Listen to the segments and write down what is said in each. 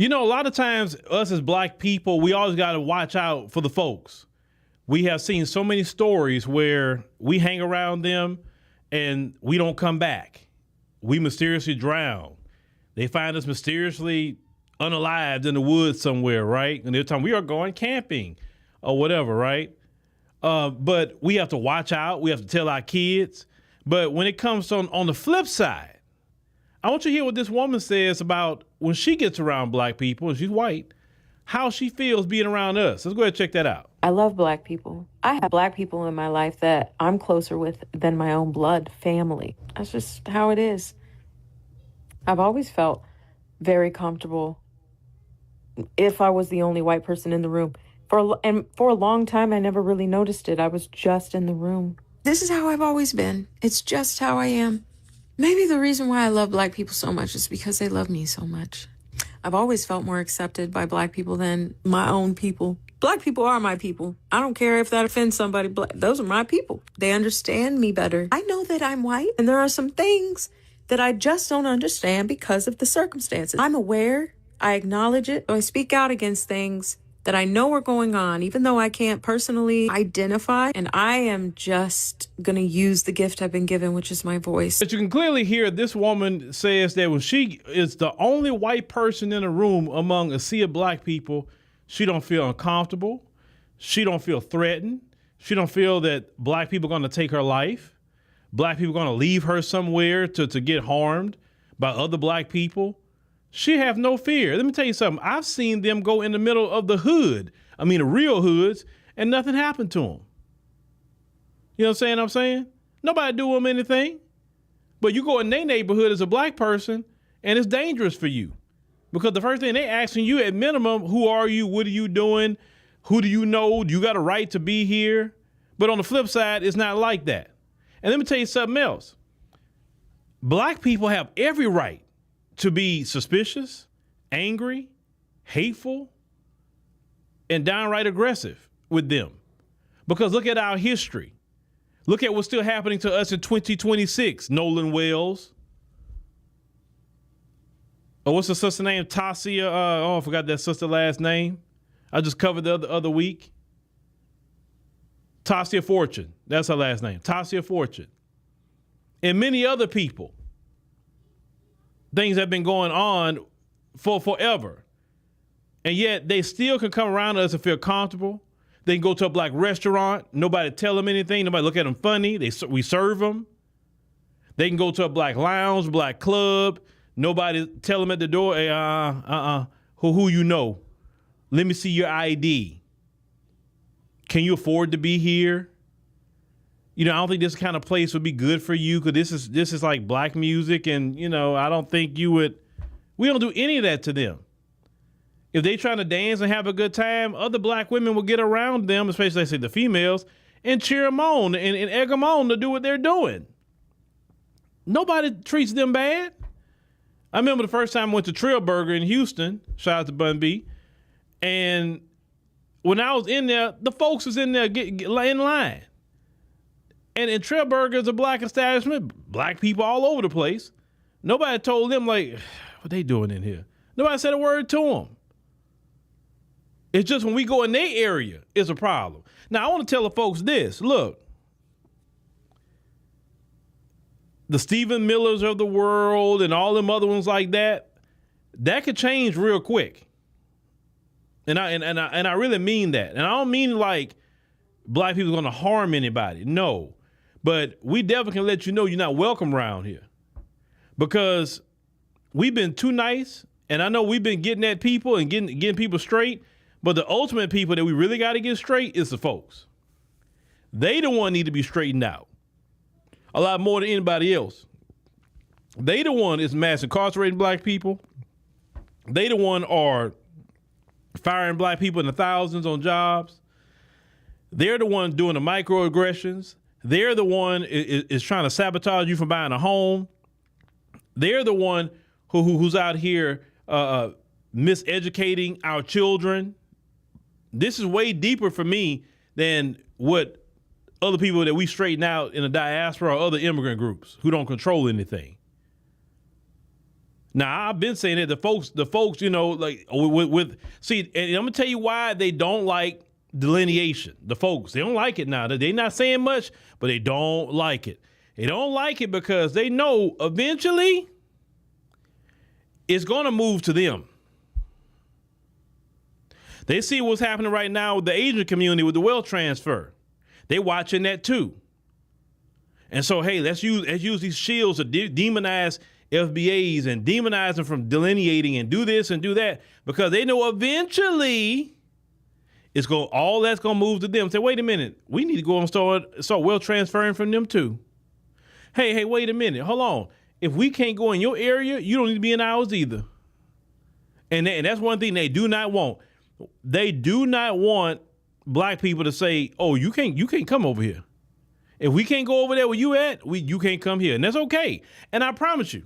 You know, a lot of times us as black people, we always got to watch out for the folks. We have seen so many stories where we hang around them and we don't come back. We mysteriously drown. They find us mysteriously unalived in the woods somewhere, right? And they're telling we are going camping or whatever, right? But we have to watch out. We have to tell our kids. But when it comes on the flip side, I want you to hear what this woman says about when she gets around black people, and she's white, how she feels being around us. Let's go ahead and check that out. I love black people. I have black people in my life that I'm closer with than my own blood family. That's just how it is. I've always felt very comfortable if I was the only white person in the room. For a long time, I never really noticed it. I was just in the room. This is how I've always been. It's just how I am. Maybe the reason why I love black people so much is because they love me so much. I've always felt more accepted by black people than my own people. Black people are my people. I don't care if that offends somebody. Those are my people. They understand me better. I know that I'm white, and there are some things that I just don't understand because of the circumstances. I'm aware. I acknowledge it. So I speak out against things that I know are going on, even though I can't personally identify. And I am just going to use the gift I've been given, which is my voice. But you can clearly hear this woman says that when she is the only white person in a room among a sea of black people, she don't feel uncomfortable. She don't feel threatened. She don't feel that black people are going to take her life. Black people are going to leave her somewhere to get harmed by other black people. She have no fear. Let me tell you something. I've seen them go in the middle of the hood. I mean, the real hoods, and nothing happened to them. You know what I'm saying? Nobody do them anything. But you go in their neighborhood as a black person, and it's dangerous for you. Because the first thing they asking you at minimum, who are you? What are you doing? Who do you know? You got a right to be here. But on the flip side, it's not like that. And let me tell you something else. Black people have every right to be suspicious, angry, hateful, and downright aggressive with them. Because look at our history. Look at what's still happening to us in 2026. Nolan Wells. Oh, what's the sister name? Tasia. I forgot that sister last name. I just covered the other week. Tasia Fortune. That's her last name. Tasia Fortune. And many other people. Things have been going on for forever. And yet they still can come around us and feel comfortable. They can go to a black restaurant. Nobody tell them anything. Nobody look at them funny. We serve them. They can go to a black lounge, black club. Nobody tell them at the door, hey, who you know? Let me see your ID. Can you afford to be here? You know, I don't think this kind of place would be good for you because this is like black music, and you know, I don't think you would. We don't do any of that to them. If they trying to dance and have a good time, other black women will get around them, especially say the females, and cheer them on and egg them on to do what they're doing. Nobody treats them bad. I remember the first time I went to Trill Burger in Houston. Shout out to Bun B. And when I was in there, the folks was in there get in line. And Trill Burger is a black establishment, black people all over the place. Nobody told them, like, what they doing in here? Nobody said a word to them. It's just when we go in their area, it's a problem. Now, I want to tell the folks this. Look, the Stephen Millers of the world and all them other ones like that could change real quick. And I really mean that. And I don't mean like black people are going to harm anybody. No. But we definitely can let you know you're not welcome around here. Because we've been too nice, and I know we've been getting at people and getting people straight, but the ultimate people that we really got to get straight is the folks. They the one need to be straightened out. A lot more than anybody else. They the one is mass incarcerating black people. They the one are firing black people in the thousands on jobs. They're the one doing the microaggressions. They're the one is trying to sabotage you from buying a home. They're the one who's out here miseducating our children. This is way deeper for me than what other people that we straighten out in the diaspora or other immigrant groups who don't control anything. Now, I've been saying that the folks, like see, and I'm gonna tell you why they don't like delineation. The folks, they don't like it now. They're not saying much, but they don't like it. They don't like it because they know eventually it's gonna move to them. They see what's happening right now with the Asian community with the wealth transfer. They watching that too. And so, hey, let's use these shields to demonize FBAs and demonize them from delineating and do this and do that, because they know eventually all that's gonna move to them. Say, wait a minute, we need to go and start wealth transferring from them too. Hey, wait a minute, hold on. If we can't go in your area, you don't need to be in ours either. And that's one thing they do not want. They do not want black people to say, oh, you can't come over here. If we can't go over there where you at, you can't come here. And that's okay. And I promise you,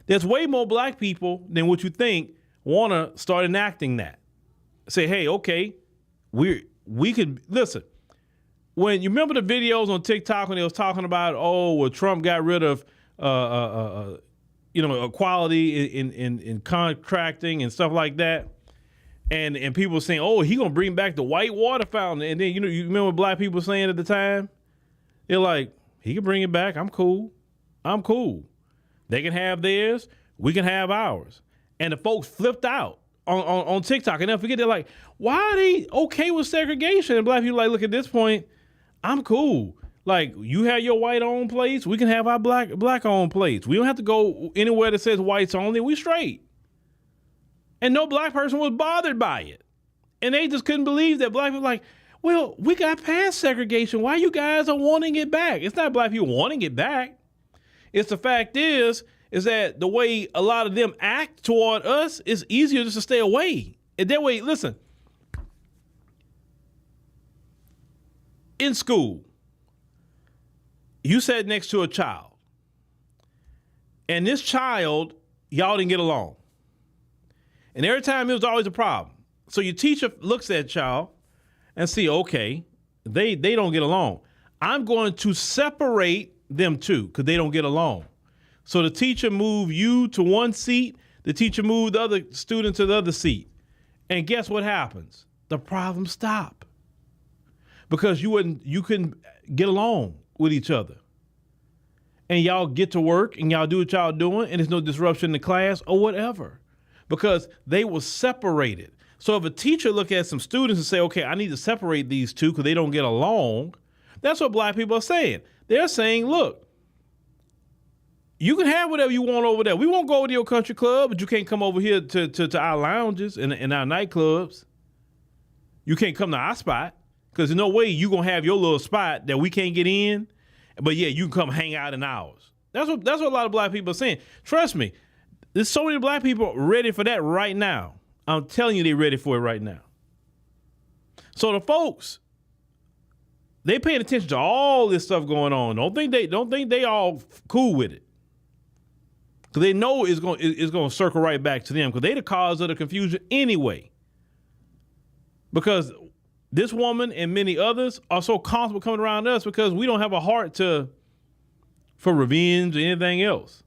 there's way more black people than what you think want to start enacting that. Say, hey, okay, we could, listen, when you remember the videos on TikTok when they was talking about, Trump got rid of, equality in contracting and stuff like that. And people saying, oh, he gonna bring back the white water fountain. And then, you remember what black people saying at the time? They're like, he can bring it back. I'm cool. They can have theirs. We can have ours. And the folks flipped out on TikTok. And they'll forget, they're like, why are they okay with segregation? And black people like, look, at this point, I'm cool. Like, you have your white-owned place. We can have our black-owned place. We don't have to go anywhere that says whites only. We straight. And no black person was bothered by it. And they just couldn't believe that black people like, well, we got past segregation. Why you guys are wanting it back? It's not black people wanting it back. It's the fact is that the way a lot of them act toward us is easier just to stay away. And that way, listen, in school, you sat next to a child. And this child, y'all didn't get along. And every time it was always a problem. So your teacher looks at y'all and see, okay, they don't get along. I'm going to separate them two because they don't get along. So the teacher moved you to one seat, the teacher moved the other student to the other seat. And guess what happens? The problems stop. Because you couldn't get along with each other. And y'all get to work and y'all do what y'all doing and there's no disruption in the class or whatever. Because they were separated. So if a teacher look at some students and say, okay, I need to separate these two because they don't get along, that's what black people are saying. They're saying, look, you can have whatever you want over there. We won't go to your country club, but you can't come over here to our lounges and our nightclubs. You can't come to our spot because there's no way you're going to have your little spot that we can't get in. But yeah, you can come hang out in ours. That's what a lot of black people are saying. Trust me. There's so many black people ready for that right now. I'm telling you, they're ready for it right now. So the folks, they paying attention to all this stuff going on. Don't think they all cool with it, because they know it's going to circle right back to them, because they the cause of the confusion anyway. Because this woman and many others are so comfortable coming around us because we don't have a heart for revenge or anything else.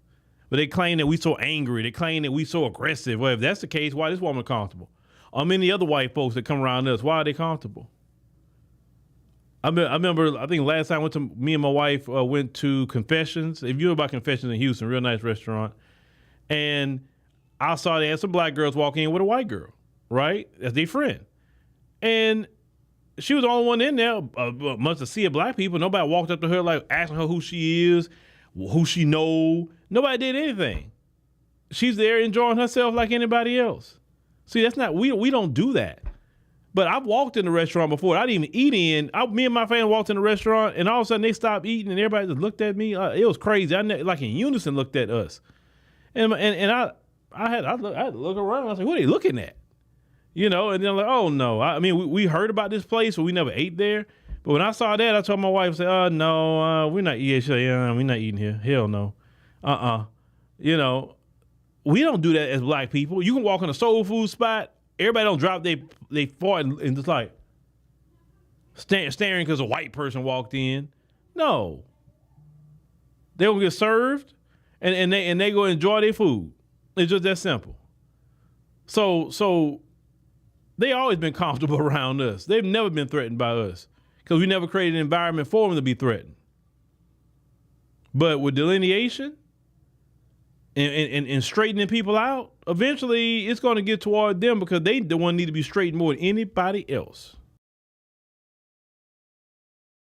But they claim that we so angry. They claim that we so aggressive. Well, if that's the case, why is this woman comfortable? Or many other white folks that come around us, why are they comfortable? I remember, I think last time me and my wife went to Confessions. If you know about Confessions in Houston, real nice restaurant. And I saw they had some black girls walk in with a white girl, right? As their friend. And she was the only one in there, must have seen black people. Nobody walked up to her like asking her who she is, who she know. Nobody did anything. She's there enjoying herself like anybody else. See, that's not, we don't do that. But I've walked in the restaurant before. I didn't even eat in. Me and my family walked in the restaurant, and all of a sudden they stopped eating, and everybody just looked at me. It was crazy. Like in unison looked at us. And I had to look around. I was like, who are they looking at? And then I'm like, oh no. I mean, we heard about this place, but we never ate there. But when I saw that, I told my wife, I said, oh no, we're not eating. She said, yeah, we're not eating here. Hell no. We don't do that as black people. You can walk in a soul food spot. Everybody don't drop they fart and just like staring because a white person walked in. No. They don't get served and they go enjoy their food. It's just that simple. So they always been comfortable around us. They've never been threatened by us because we never created an environment for them to be threatened. But with delineation and straightening people out, eventually it's going to get toward them because they the one need to be straightened more than anybody else.